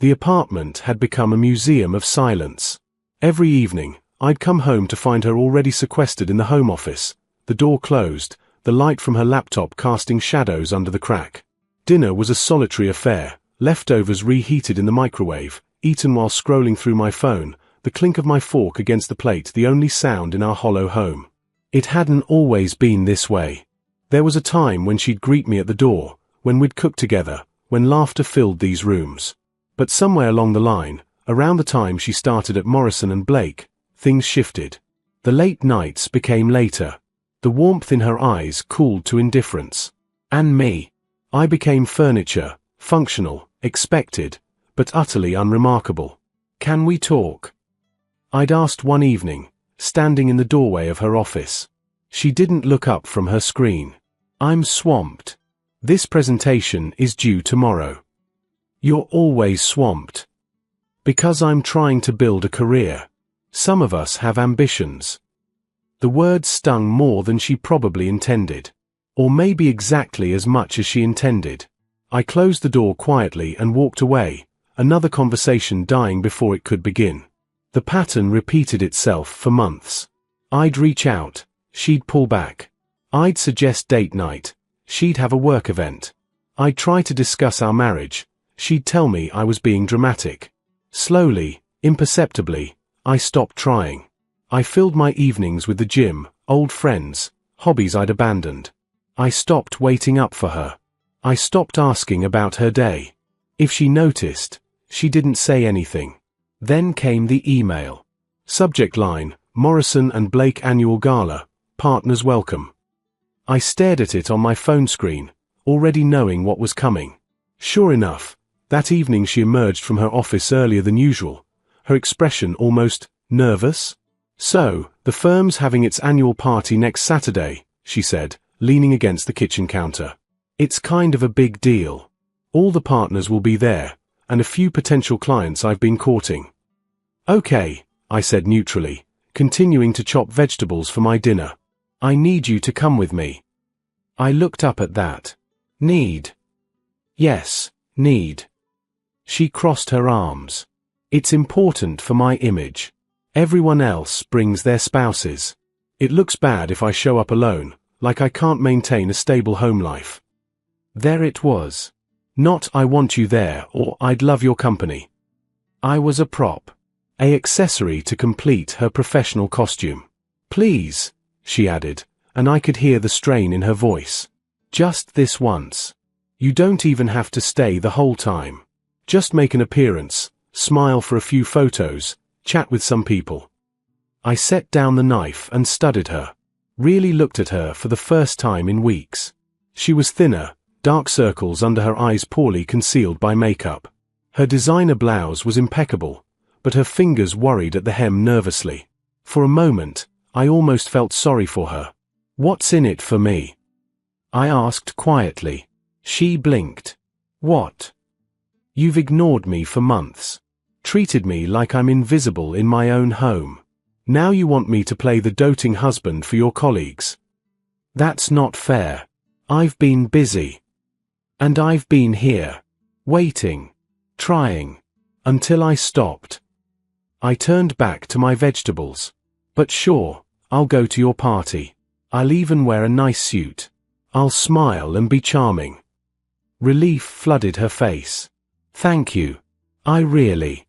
The apartment had become a museum of silence. Every evening, I'd come home to find her already sequestered in the home office, the door closed, the light from her laptop casting shadows under the crack. Dinner was a solitary affair, leftovers reheated in the microwave, eaten while scrolling through my phone, the clink of my fork against the plate the only sound in our hollow home. It hadn't always been this way. There was a time when she'd greet me at the door, when we'd cook together, when laughter filled these rooms. But somewhere along the line, around the time she started at Morrison and Blake, things shifted. The late nights became later. The warmth in her eyes cooled to indifference. And me. I became furniture, functional, expected, but utterly unremarkable. "Can we talk?" I'd asked one evening, standing in the doorway of her office. She didn't look up from her screen. "I'm swamped. This presentation is due tomorrow." "You're always swamped." "Because I'm trying to build a career. Some of us have ambitions." The words stung more than she probably intended. Or maybe exactly as much as she intended. I closed the door quietly and walked away, another conversation dying before it could begin. The pattern repeated itself for months. I'd reach out, she'd pull back. I'd suggest date night, she'd have a work event. I'd try to discuss our marriage, she'd tell me I was being dramatic. Slowly, imperceptibly, I stopped trying. I filled my evenings with the gym, old friends, hobbies I'd abandoned. I stopped waiting up for her. I stopped asking about her day. If she noticed, she didn't say anything. Then came the email. Subject line, Morrison and Blake Annual Gala, Partners Welcome. I stared at it on my phone screen, already knowing what was coming. Sure enough, that evening she emerged from her office earlier than usual, her expression almost nervous. "So, the firm's having its annual party next Saturday," she said, leaning against the kitchen counter. "It's kind of a big deal. All the partners will be there, and a few potential clients I've been courting." "Okay," I said neutrally, continuing to chop vegetables for my dinner. "I need you to come with me." I looked up at that. "Need?" "Yes, need." She crossed her arms. "It's important for my image. Everyone else brings their spouses. It looks bad if I show up alone, like I can't maintain a stable home life." There it was. Not "I want you there" or "I'd love your company." I was a prop. A accessory to complete her professional costume. "Please," she added, and I could hear the strain in her voice. "Just this once. You don't even have to stay the whole time. Just make an appearance, smile for a few photos, chat with some people." I set down the knife and studied her. Really looked at her for the first time in weeks. She was thinner, dark circles under her eyes poorly concealed by makeup. Her designer blouse was impeccable, but her fingers worried at the hem nervously. For a moment, I almost felt sorry for her. "What's in it for me?" I asked quietly. She blinked. "What?" "You've ignored me for months. Treated me like I'm invisible in my own home. Now you want me to play the doting husband for your colleagues. That's not fair. I've been busy. And I've been here. Waiting. Trying. Until I stopped." I turned back to my vegetables. "But sure, I'll go to your party. I'll even wear a nice suit. I'll smile and be charming." Relief flooded her face. "Thank you. I really—"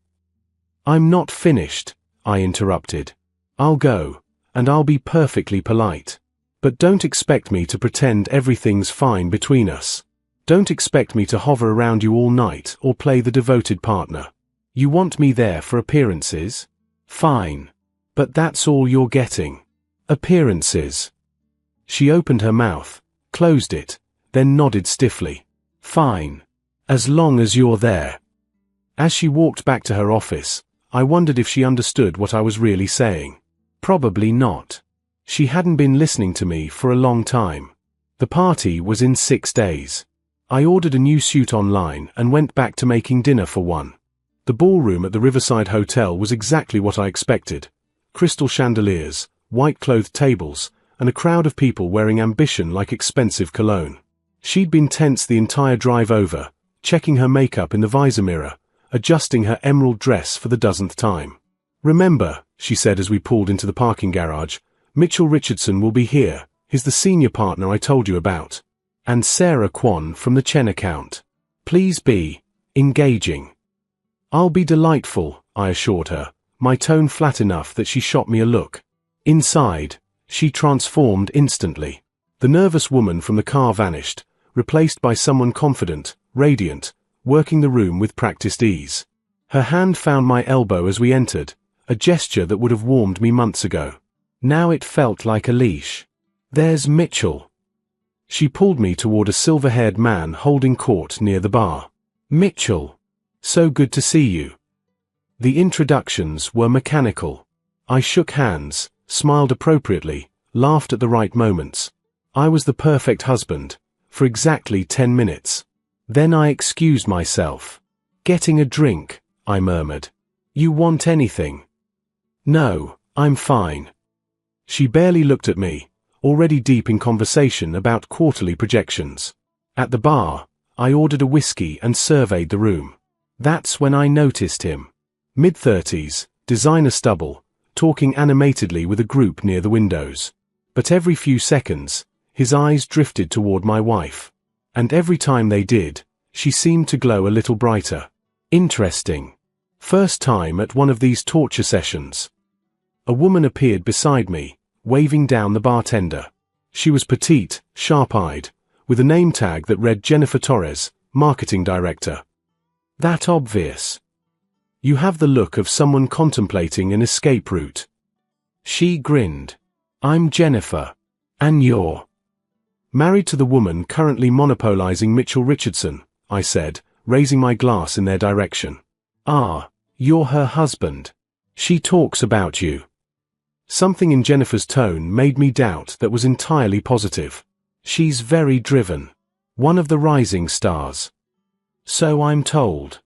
"I'm not finished," I interrupted. "I'll go, and I'll be perfectly polite. But don't expect me to pretend everything's fine between us. Don't expect me to hover around you all night or play the devoted partner. You want me there for appearances? Fine. But that's all you're getting. Appearances." She opened her mouth, closed it, then nodded stiffly. "Fine. As long as you're there." As she walked back to her office, I wondered if she understood what I was really saying. Probably not. She hadn't been listening to me for a long time. The party was in 6 days. I ordered a new suit online and went back to making dinner for one. The ballroom at the Riverside Hotel was exactly what I expected. Crystal chandeliers, white-clothed tables, and a crowd of people wearing ambition like expensive cologne. She'd been tense the entire drive over, checking her makeup in the visor mirror, adjusting her emerald dress for the dozenth time. "Remember," she said as we pulled into the parking garage, "Mitchell Richardson will be here. He's the senior partner I told you about. And Sarah Kwan from the Chen account. Please be engaging." "I'll be delightful," I assured her, my tone flat enough that she shot me a look. Inside, she transformed instantly. The nervous woman from the car vanished, replaced by someone confident, radiant, working the room with practiced ease. Her hand found my elbow as we entered, a gesture that would have warmed me months ago. Now it felt like a leash. "There's Mitchell." She pulled me toward a silver-haired man holding court near the bar. "Mitchell, so good to see you." The introductions were mechanical. I shook hands, smiled appropriately, laughed at the right moments. I was the perfect husband, for exactly 10 minutes. Then I excused myself. "Getting a drink," I murmured. "You want anything?" "No, I'm fine." She barely looked at me, already deep in conversation about quarterly projections. At the bar, I ordered a whiskey and surveyed the room. That's when I noticed him. Mid-30s, designer stubble, talking animatedly with a group near the windows. But every few seconds, his eyes drifted toward my wife. And every time they did, she seemed to glow a little brighter. Interesting. First time at one of these torture sessions. A woman appeared beside me, waving down the bartender. She was petite, sharp-eyed, with a name tag that read Jennifer Torres, marketing director. That obvious. You have the look of someone contemplating an escape route. She grinned. "I'm Jennifer. And you're?" "Married to the woman currently monopolizing Mitchell Richardson," I said, raising my glass in their direction. "Ah, you're her husband. She talks about you." Something in Jennifer's tone made me doubt that was entirely positive. "She's very driven. One of the rising stars." "So I'm told."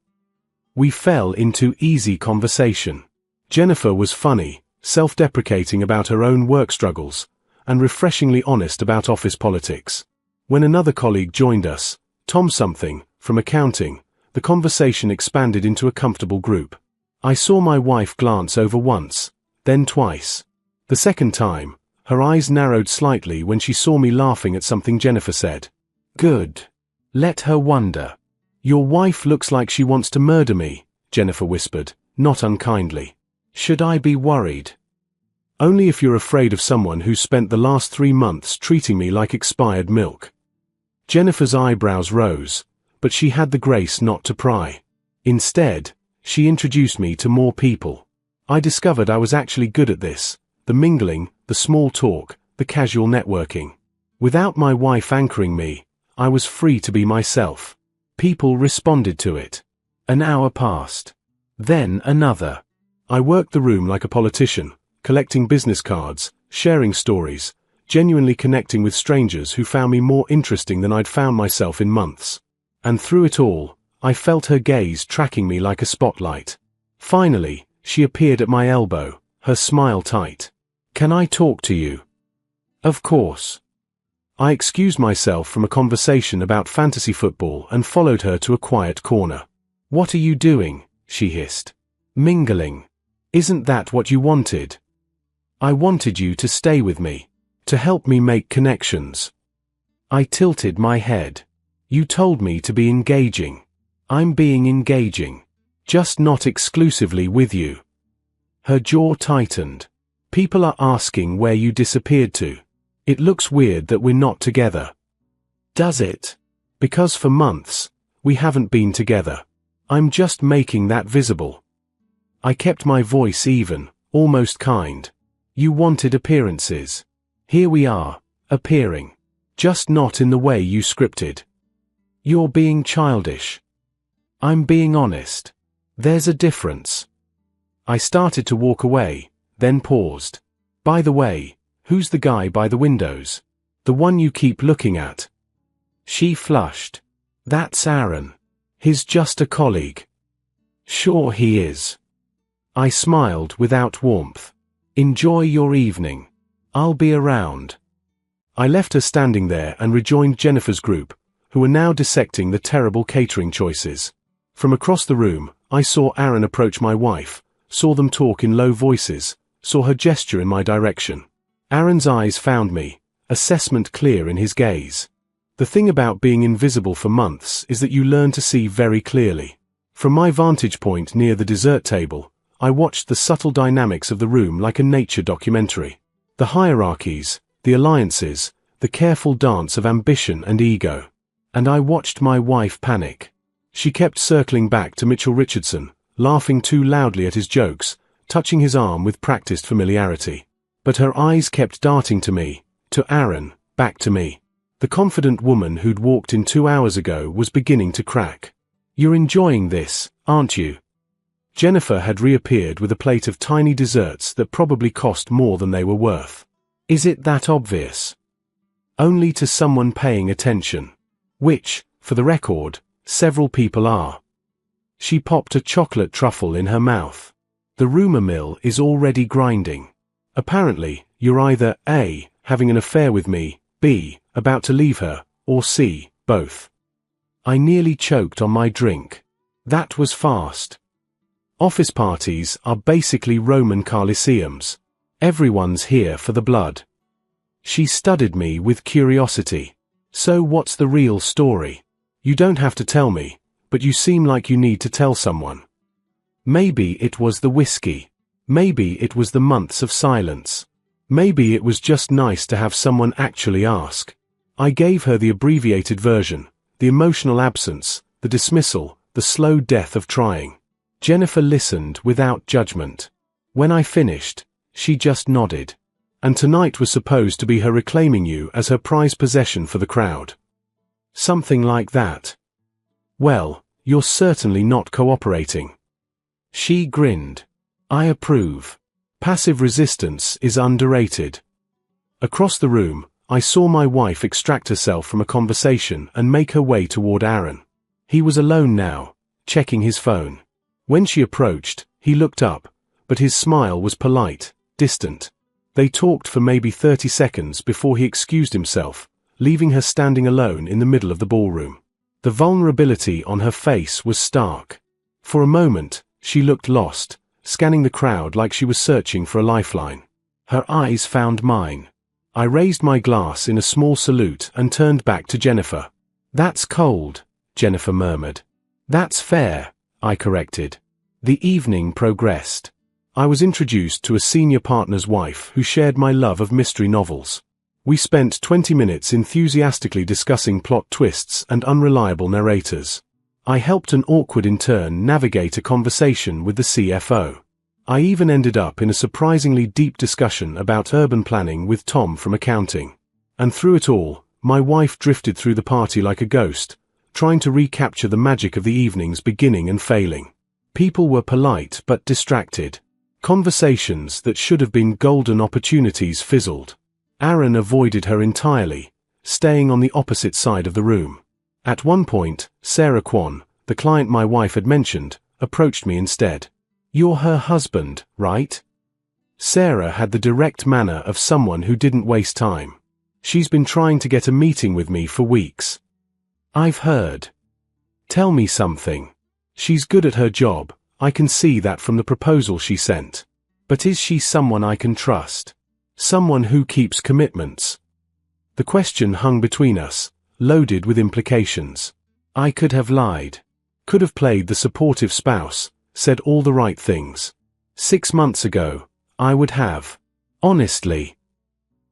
We fell into easy conversation. Jennifer was funny, self-deprecating about her own work struggles, and refreshingly honest about office politics. When another colleague joined us, Tom something, from accounting, the conversation expanded into a comfortable group. I saw my wife glance over once, then twice. The second time, her eyes narrowed slightly when she saw me laughing at something Jennifer said. "Good. Let her wonder." "Your wife looks like she wants to murder me," Jennifer whispered, not unkindly. "Should I be worried?" "Only if you're afraid of someone who's spent the last 3 months treating me like expired milk." Jennifer's eyebrows rose, but she had the grace not to pry. Instead, she introduced me to more people. I discovered I was actually good at this. The mingling, the small talk, the casual networking. Without my wife anchoring me, I was free to be myself. People responded to it. An hour passed. Then another. I worked the room like a politician, collecting business cards, sharing stories, genuinely connecting with strangers who found me more interesting than I'd found myself in months. And through it all, I felt her gaze tracking me like a spotlight. Finally, she appeared at my elbow, her smile tight. "Can I talk to you?" "Of course." I excused myself from a conversation about fantasy football and followed her to a quiet corner. "What are you doing?" she hissed. "Mingling. Isn't that what you wanted?" "I wanted you to stay with me, to help me make connections." I tilted my head. "You told me to be engaging. I'm being engaging. Just not exclusively with you." Her jaw tightened. "People are asking where you disappeared to. It looks weird that we're not together." "Does it?" "Because for months, we haven't been together. I'm just making that visible." I kept my voice even, almost kind. "You wanted appearances. Here we are, appearing. Just not in the way you scripted." "You're being childish." "I'm being honest. There's a difference." I started to walk away, then paused. "By the way, who's the guy by the windows? The one you keep looking at?" She flushed. "That's Aaron. He's just a colleague." "Sure he is." I smiled without warmth. "Enjoy your evening. I'll be around." I left her standing there and rejoined Jennifer's group, who were now dissecting the terrible catering choices. From across the room, I saw Aaron approach my wife, saw them talk in low voices, saw her gesture in my direction. Aaron's eyes found me, assessment clear in his gaze. The thing about being invisible for months is that you learn to see very clearly. From my vantage point near the dessert table, I watched the subtle dynamics of the room like a nature documentary. The hierarchies, the alliances, the careful dance of ambition and ego. And I watched my wife panic. She kept circling back to Mitchell Richardson, laughing too loudly at his jokes, touching his arm with practiced familiarity. But her eyes kept darting to me, to Aaron, back to me. The confident woman who'd walked in 2 hours ago was beginning to crack. "You're enjoying this, aren't you?" Jennifer had reappeared with a plate of tiny desserts that probably cost more than they were worth. "Is it that obvious?" Only to someone paying attention. Which, for the record, several people are. She popped a chocolate truffle in her mouth. "The rumor mill is already grinding. Apparently, you're either A, having an affair with me, B, about to leave her, or C, both." I nearly choked on my drink. That was fast. Office parties are basically Roman Colosseums. Everyone's here for the blood. She studied me with curiosity. "So what's the real story? You don't have to tell me, but you seem like you need to tell someone." Maybe it was the whiskey. Maybe it was the months of silence. Maybe it was just nice to have someone actually ask. I gave her the abbreviated version, the emotional absence, the dismissal, the slow death of trying. Jennifer listened without judgment. When I finished, she just nodded. "And tonight was supposed to be her reclaiming you as her prized possession for the crowd." Something like that. "Well, you're certainly not cooperating." She grinned. "I approve. Passive resistance is underrated." Across the room, I saw my wife extract herself from a conversation and make her way toward Aaron. He was alone now, checking his phone. When she approached, he looked up, but his smile was polite, distant. They talked for maybe 30 seconds before he excused himself, leaving her standing alone in the middle of the ballroom. The vulnerability on her face was stark. For a moment, she looked lost, scanning the crowd like she was searching for a lifeline. Her eyes found mine. I raised my glass in a small salute and turned back to Jennifer. "That's cold," Jennifer murmured. "That's fair," I corrected. The evening progressed. I was introduced to a senior partner's wife who shared my love of mystery novels. We spent 20 minutes enthusiastically discussing plot twists and unreliable narrators. I helped an awkward intern navigate a conversation with the CFO. I even ended up in a surprisingly deep discussion about urban planning with Tom from accounting. And through it all, my wife drifted through the party like a ghost, trying to recapture the magic of the evening's beginning and failing. People were polite but distracted. Conversations that should have been golden opportunities fizzled. Aaron avoided her entirely, staying on the opposite side of the room. At one point, Sarah Kwan, the client my wife had mentioned, approached me instead. "You're her husband, right?" Sarah had the direct manner of someone who didn't waste time. "She's been trying to get a meeting with me for weeks." "I've heard." "Tell me something." "She's good at her job, I can see that from the proposal she sent. But is she someone I can trust? Someone who keeps commitments?" The question hung between us, loaded with implications. I could have lied. Could have played the supportive spouse, said all the right things. 6 months ago, I would have. Honestly.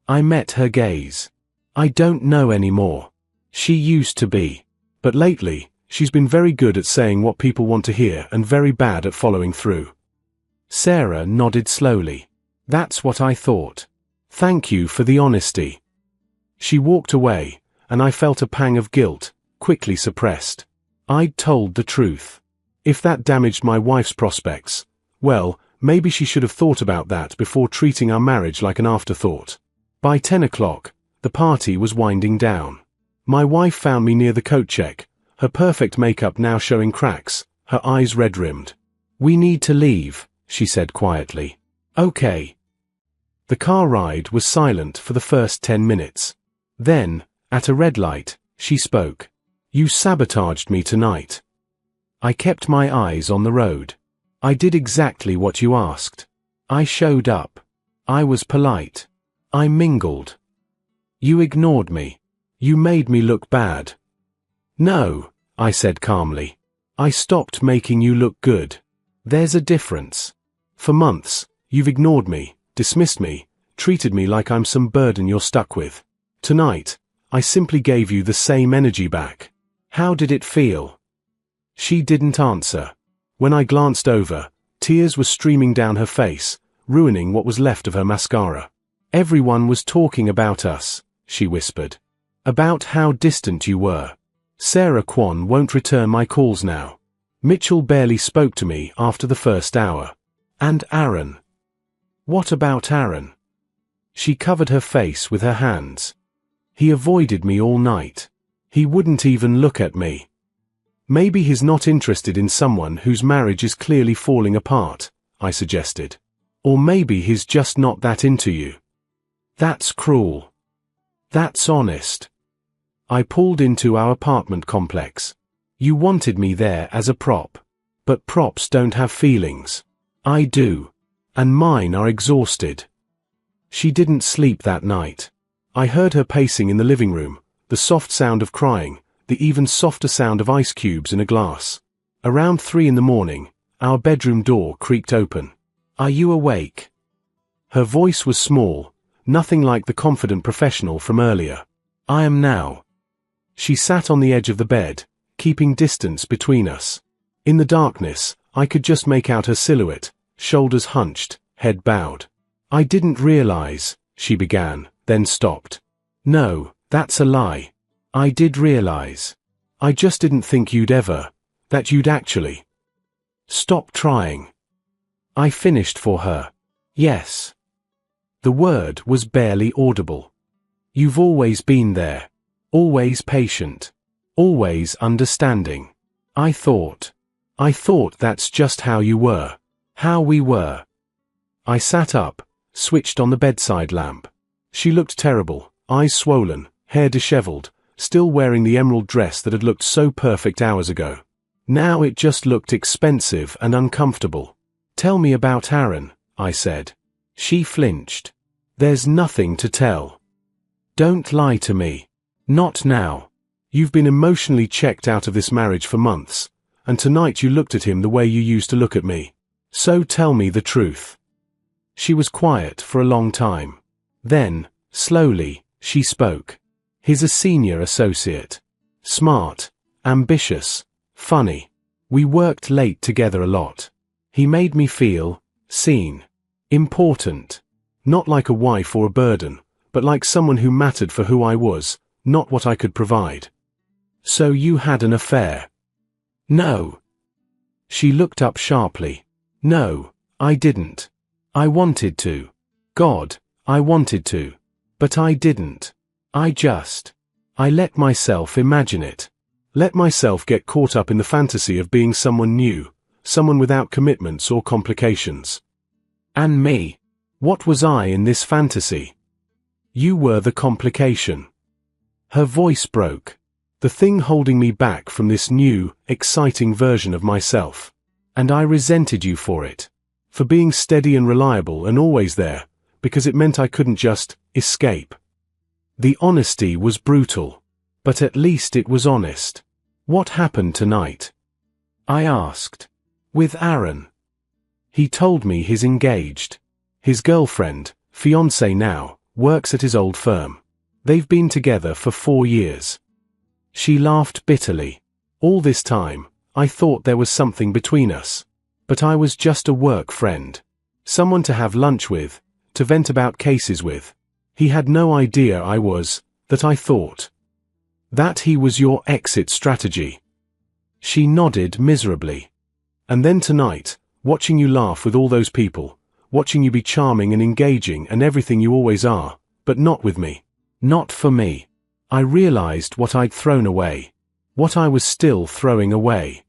I met her gaze. I don't know anymore. She used to be. But lately, she's been very good at saying what people want to hear and very bad at following through. Sarah nodded slowly. "That's what I thought. Thank you for the honesty." She walked away, and I felt a pang of guilt, quickly suppressed. I'd told the truth. If that damaged my wife's prospects, well, maybe she should have thought about that before treating our marriage like an afterthought. By 10 o'clock, the party was winding down. My wife found me near the coat check, her perfect makeup now showing cracks, her eyes red-rimmed. "We need to leave," she said quietly. "Okay." The car ride was silent for the first 10 minutes. Then, at a red light, she spoke. "You sabotaged me tonight." I kept my eyes on the road. I did exactly what you asked. I showed up. I was polite. I mingled. You ignored me. You made me look bad. No, I said calmly. I stopped making you look good. There's a difference. For months, you've ignored me, dismissed me, treated me like I'm some burden you're stuck with. Tonight, I simply gave you the same energy back. How did it feel? She didn't answer. When I glanced over, tears were streaming down her face, ruining what was left of her mascara. Everyone was talking about us, she whispered. About how distant you were. Sarah Kwan won't return my calls now. Mitchell barely spoke to me after the first hour. And Aaron. What about Aaron? She covered her face with her hands. He avoided me all night. He wouldn't even look at me. Maybe he's not interested in someone whose marriage is clearly falling apart, I suggested. Or maybe he's just not that into you. That's cruel. That's honest. I pulled into our apartment complex. You wanted me there as a prop. But props don't have feelings. I do. And mine are exhausted. She didn't sleep that night. I heard her pacing in the living room, the soft sound of crying, the even softer sound of ice cubes in a glass. Around 3 a.m, our bedroom door creaked open. Are you awake? Her voice was small, nothing like the confident professional from earlier. I am now. She sat on the edge of the bed, keeping distance between us. In the darkness, I could just make out her silhouette, shoulders hunched, head bowed. I didn't realize, she began, then stopped. No, that's a lie. I did realize. I just didn't think that you'd actually. Stop trying. I finished for her. Yes. The word was barely audible. You've always been there. Always patient. Always understanding. I thought that's just how you were. How we were. I sat up, switched on the bedside lamp. She looked terrible, eyes swollen, hair disheveled, still wearing the emerald dress that had looked so perfect hours ago. Now it just looked expensive and uncomfortable. Tell me about Aaron, I said. She flinched. There's nothing to tell. Don't lie to me. Not now. You've been emotionally checked out of this marriage for months, and tonight you looked at him the way you used to look at me. So tell me the truth. She was quiet for a long time. Then, slowly, she spoke. He's a senior associate. Smart, ambitious, funny. We worked late together a lot. He made me feel seen, important. Not like a wife or a burden, but like someone who mattered for who I was, not what I could provide. So you had an affair? No. She looked up sharply. No, I didn't. I wanted to. God, I wanted to. But I didn't. I let myself imagine it. Let myself get caught up in the fantasy of being someone new, someone without commitments or complications. And me? What was I in this fantasy? You were the complication. Her voice broke. The thing holding me back from this new, exciting version of myself. And I resented you for it. For being steady and reliable and always there, because it meant I couldn't just escape. The honesty was brutal. But at least it was honest. What happened tonight? I asked. With Aaron. He told me he's engaged. His girlfriend, fiancée now, works at his old firm. They've been together for 4 years. She laughed bitterly. All this time, I thought there was something between us. But I was just a work friend. Someone to have lunch with, to vent about cases with. He had no idea I thought. That he was your exit strategy. She nodded miserably. And then tonight, watching you laugh with all those people, watching you be charming and engaging and everything you always are, but not with me. Not for me. I realized what I'd thrown away. What I was still throwing away.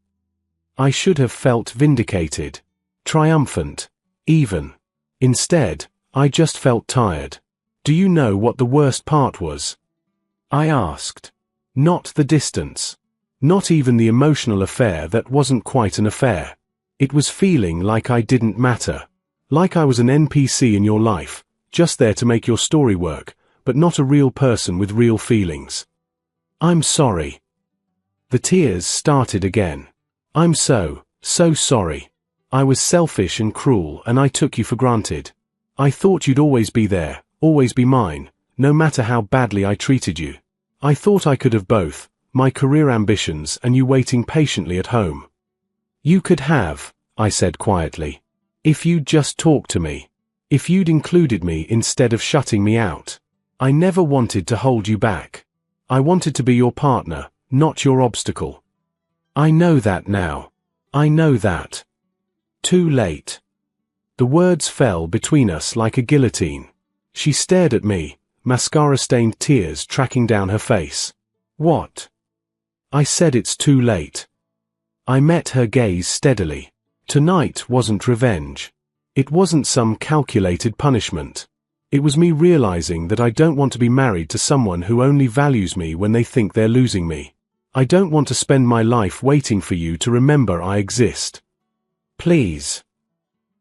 I should have felt vindicated. Triumphant. Even. Instead, I just felt tired. Do you know what the worst part was? I asked. Not the distance. Not even the emotional affair that wasn't quite an affair. It was feeling like I didn't matter. Like I was an NPC in your life, just there to make your story work, but not a real person with real feelings. I'm sorry. The tears started again. I'm so sorry. I was selfish and cruel, and I took you for granted. I thought you'd always be there, always be mine, no matter how badly I treated you. I thought I could have both, my career ambitions and you waiting patiently at home. You could have, I said quietly, if you'd just talked to me. If you'd included me instead of shutting me out. I never wanted to hold you back. I wanted to be your partner, not your obstacle. I know that now. I know that. Too late. The words fell between us like a guillotine. She stared at me, mascara-stained tears tracking down her face. What? I said it's too late. I met her gaze steadily. Tonight wasn't revenge. It wasn't some calculated punishment. It was me realizing that I don't want to be married to someone who only values me when they think they're losing me. I don't want to spend my life waiting for you to remember I exist. Please.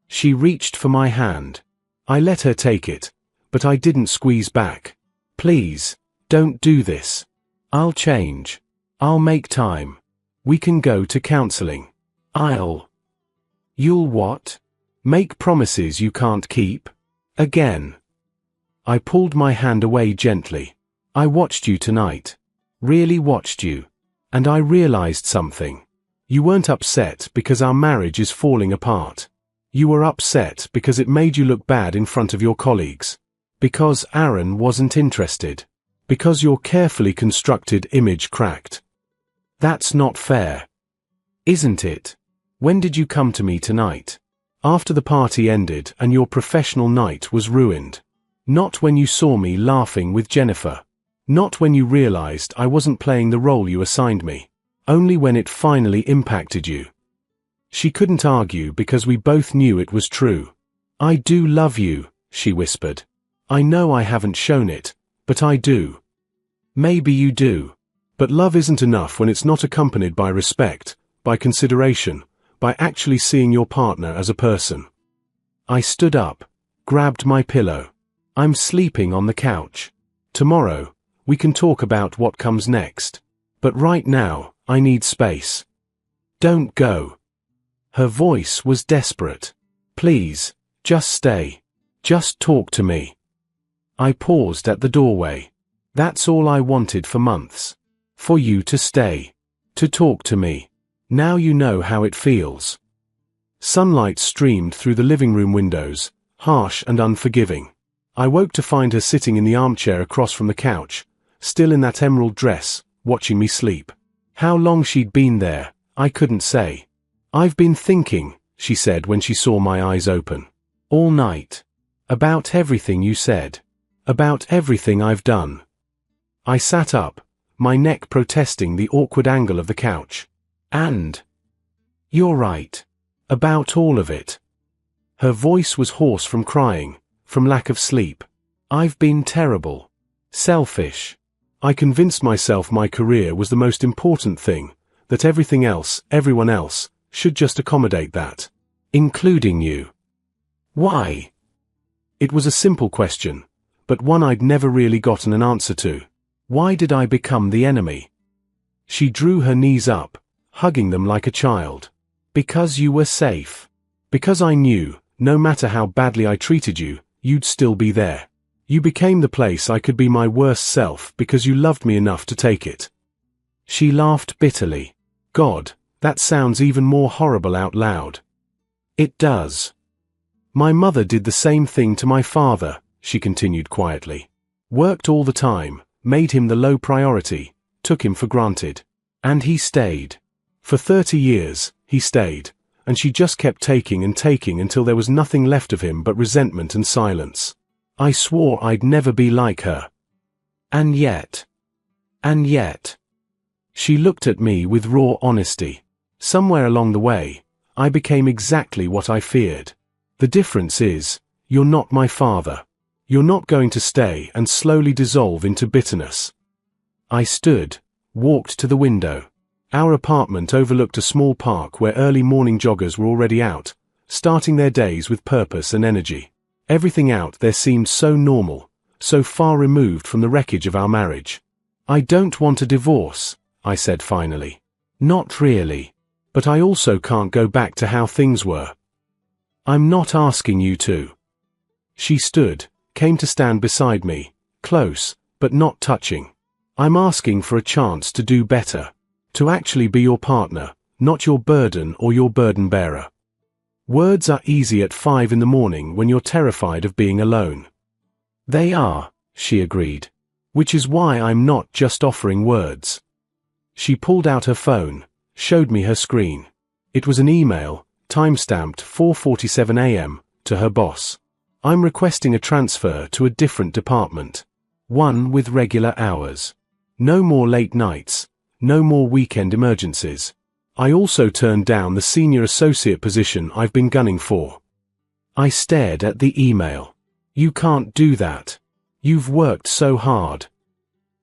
She reached for my hand. I let her take it, but I didn't squeeze back. Please, don't do this. I'll change. I'll make time. We can go to counseling. You'll what? Make promises you can't keep? Again. I pulled my hand away gently. I watched you tonight. Really watched you. And I realized something. You weren't upset because our marriage is falling apart. You were upset because it made you look bad in front of your colleagues. Because Aaron wasn't interested. Because your carefully constructed image cracked. That's not fair. Isn't it? When did you come to me tonight? After the party ended and your professional night was ruined. Not when you saw me laughing with Jennifer. Not when you realized I wasn't playing the role you assigned me. Only when it finally impacted you. She couldn't argue because we both knew it was true. I do love you, she whispered. I know I haven't shown it, but I do. Maybe you do. But love isn't enough when it's not accompanied by respect, by consideration, by actually seeing your partner as a person. I stood up, grabbed my pillow. I'm sleeping on the couch. Tomorrow, we can talk about what comes next. But right now, I need space. Don't go. Her voice was desperate. Please, just stay. Just talk to me. I paused at the doorway. That's all I wanted for months. For you to stay. To talk to me. Now you know how it feels. Sunlight streamed through the living room windows, harsh and unforgiving. I woke to find her sitting in the armchair across from the couch, still in that emerald dress, watching me sleep. How long she'd been there, I couldn't say. I've been thinking, she said when she saw my eyes open. All night. About everything you said. About everything I've done. I sat up, my neck protesting the awkward angle of the couch. And? You're right. About all of it. Her voice was hoarse from crying, from lack of sleep. I've been terrible. Selfish. I convinced myself my career was the most important thing, that everything else, everyone else, should just accommodate that. Including you. Why? It was a simple question, but one I'd never really gotten an answer to. Why did I become the enemy? She drew her knees up, hugging them like a child. Because you were safe. Because I knew, no matter how badly I treated you, you'd still be there. You became the place I could be my worst self because you loved me enough to take it. She laughed bitterly. God, that sounds even more horrible out loud. It does. My mother did the same thing to my father, she continued quietly. Worked all the time, made him the low priority, took him for granted. And he stayed. For 30 years, he stayed, and she just kept taking and taking until there was nothing left of him but resentment and silence. I swore I'd never be like her. And yet. She looked at me with raw honesty. Somewhere along the way, I became exactly what I feared. The difference is, you're not my father. You're not going to stay and slowly dissolve into bitterness. I stood, walked to the window. Our apartment overlooked a small park where early morning joggers were already out, starting their days with purpose and energy. Everything out there seemed so normal, so far removed from the wreckage of our marriage. "I don't want a divorce," I said finally. "Not really. But I also can't go back to how things were." "I'm not asking you to." She stood, came to stand beside me, close, but not touching. "I'm asking for a chance to do better. To actually be your partner, not your burden or your burden bearer." Words are easy at 5 in the morning when you're terrified of being alone. "They are," she agreed. "Which is why I'm not just offering words." She pulled out her phone, showed me her screen. It was an email, time-stamped 4:47 a.m., to her boss. "I'm requesting a transfer to a different department. One with regular hours. No more late nights, no more weekend emergencies. I also turned down the senior associate position I've been gunning for." I stared at the email. "You can't do that. You've worked so hard."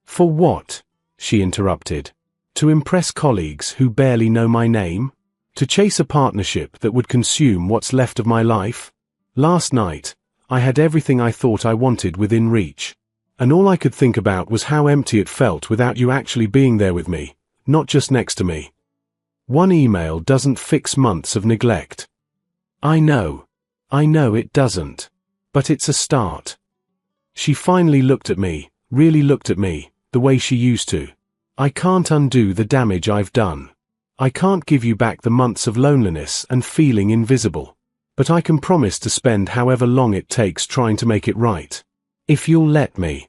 "For what?" she interrupted. "To impress colleagues who barely know my name? To chase a partnership that would consume what's left of my life? Last night, I had everything I thought I wanted within reach. And all I could think about was how empty it felt without you actually being there with me, not just next to me." One email doesn't fix months of neglect. I know it doesn't. But it's a start. She finally looked at me, really looked at me, the way she used to. "I can't undo the damage I've done. I can't give you back the months of loneliness and feeling invisible. But I can promise to spend however long it takes trying to make it right. If you'll let me."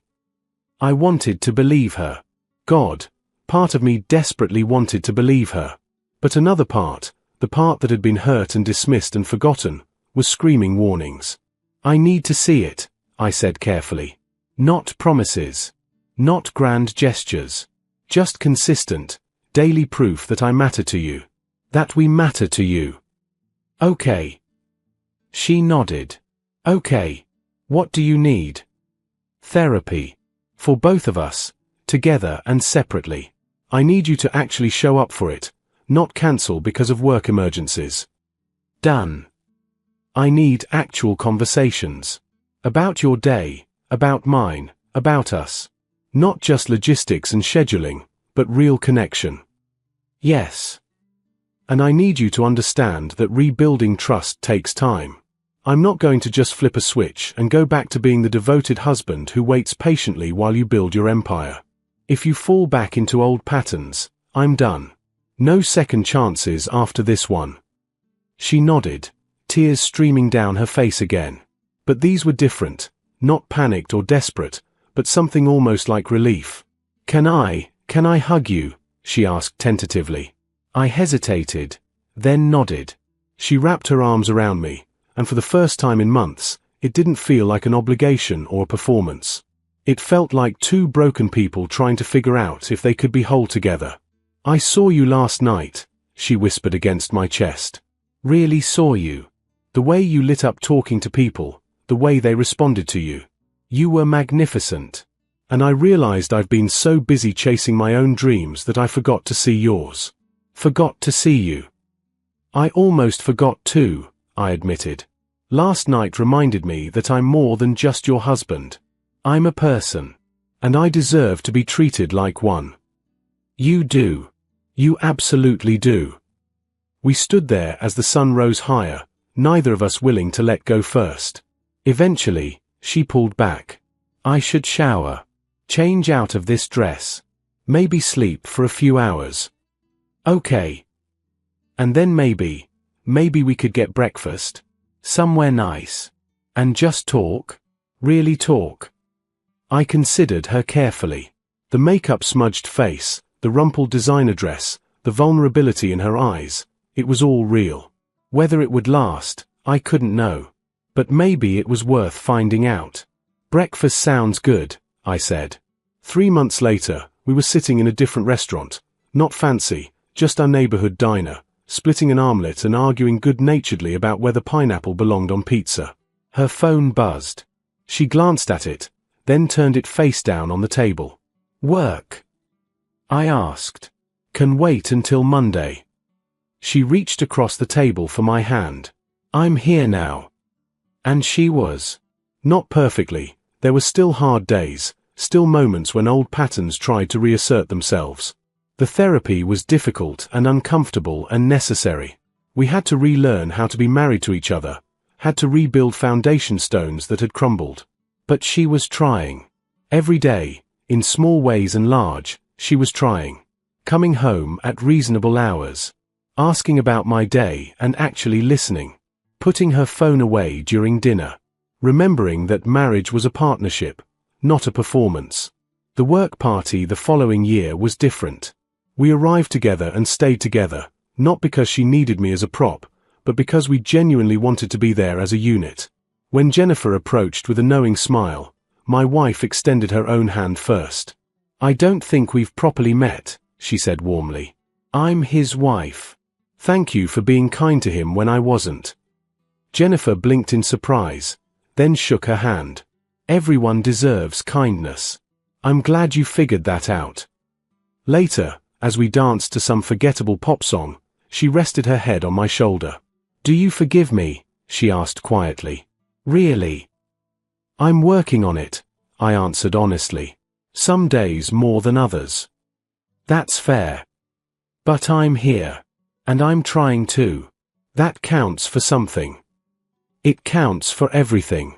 I wanted to believe her. God, part of me desperately wanted to believe her. But another part, the part that had been hurt and dismissed and forgotten, was screaming warnings. "I need to see it," I said carefully. "Not promises. Not grand gestures. Just consistent, daily proof that I matter to you. That we matter to you." "Okay." She nodded. "Okay. What do you need?" "Therapy. For both of us, together and separately. I need you to actually show up for it, not cancel because of work emergencies." "Done." "I need actual conversations. About your day, about mine, about us. Not just logistics and scheduling, but real connection." "Yes." "And I need you to understand that rebuilding trust takes time. I'm not going to just flip a switch and go back to being the devoted husband who waits patiently while you build your empire. If you fall back into old patterns, I'm done. No second chances after this one." She nodded, tears streaming down her face again. But these were different, not panicked or desperate, but something almost like relief. Can I hug you?" she asked tentatively. I hesitated, then nodded. She wrapped her arms around me, and for the first time in months, it didn't feel like an obligation or a performance. It felt like two broken people trying to figure out if they could be whole together. "I saw you last night," she whispered against my chest. "Really saw you. The way you lit up talking to people, the way they responded to you. You were magnificent. And I realized I've been so busy chasing my own dreams that I forgot to see yours. Forgot to see you." "I almost forgot too," I admitted. "Last night reminded me that I'm more than just your husband. I'm a person. And I deserve to be treated like one." "You do. You absolutely do." We stood there as the sun rose higher, neither of us willing to let go first. Eventually, she pulled back. "I should shower. Change out of this dress. Maybe sleep for a few hours." "Okay. And then maybe we could get breakfast. Somewhere nice. And just talk. Really talk." I considered her carefully. The makeup-smudged face, the rumpled designer dress, the vulnerability in her eyes, it was all real. Whether it would last, I couldn't know. But maybe it was worth finding out. "Breakfast sounds good," I said. 3 months later, we were sitting in a different restaurant, not fancy, just our neighborhood diner, splitting an omelette and arguing good-naturedly about whether pineapple belonged on pizza. Her phone buzzed. She glanced at it, then turned it face down on the table. "Work?" I asked. Can wait until Monday. She reached across the table for my hand. I'm here now. And she was. Not perfectly. There were still hard days, still moments when old patterns tried to reassert themselves. The therapy was difficult and uncomfortable and necessary. We had to relearn how to be married to each other, had to rebuild foundation stones that had crumbled. But she was trying. Every day, in small ways and large, she was trying. Coming home at reasonable hours. Asking about my day and actually listening. Putting her phone away during dinner. Remembering that marriage was a partnership, not a performance. The work party the following year was different. We arrived together and stayed together, not because she needed me as a prop, but because we genuinely wanted to be there as a unit. When Jennifer approached with a knowing smile, my wife extended her own hand first. I don't think we've properly met, she said warmly. I'm his wife. Thank you for being kind to him when I wasn't. Jennifer blinked in surprise, then shook her hand. Everyone deserves kindness. I'm glad you figured that out. Later, as we danced to some forgettable pop song, she rested her head on my shoulder. Do you forgive me? She asked quietly. Really? I'm working on it, I answered honestly. Some days more than others. That's fair. But I'm here. And I'm trying too. That counts for something. It counts for everything.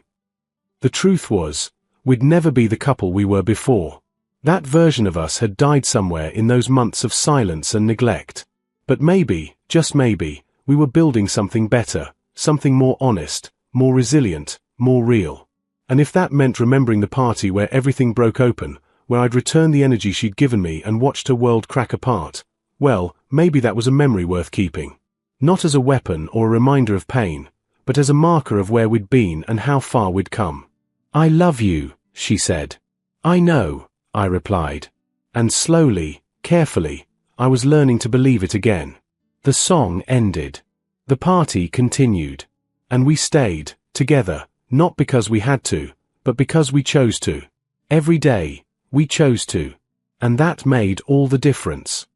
The truth was, we'd never be the couple we were before. That version of us had died somewhere in those months of silence and neglect. But maybe, just maybe, we were building something better, something more honest, more resilient, more real. And if that meant remembering the party where everything broke open, where I'd returned the energy she'd given me and watched her world crack apart, well, maybe that was a memory worth keeping. Not as a weapon or a reminder of pain, but as a marker of where we'd been and how far we'd come. I love you, she said. I know, I replied. And slowly, carefully, I was learning to believe it again. The song ended. The party continued. And we stayed, together, not because we had to, but because we chose to. Every day, we chose to. And that made all the difference.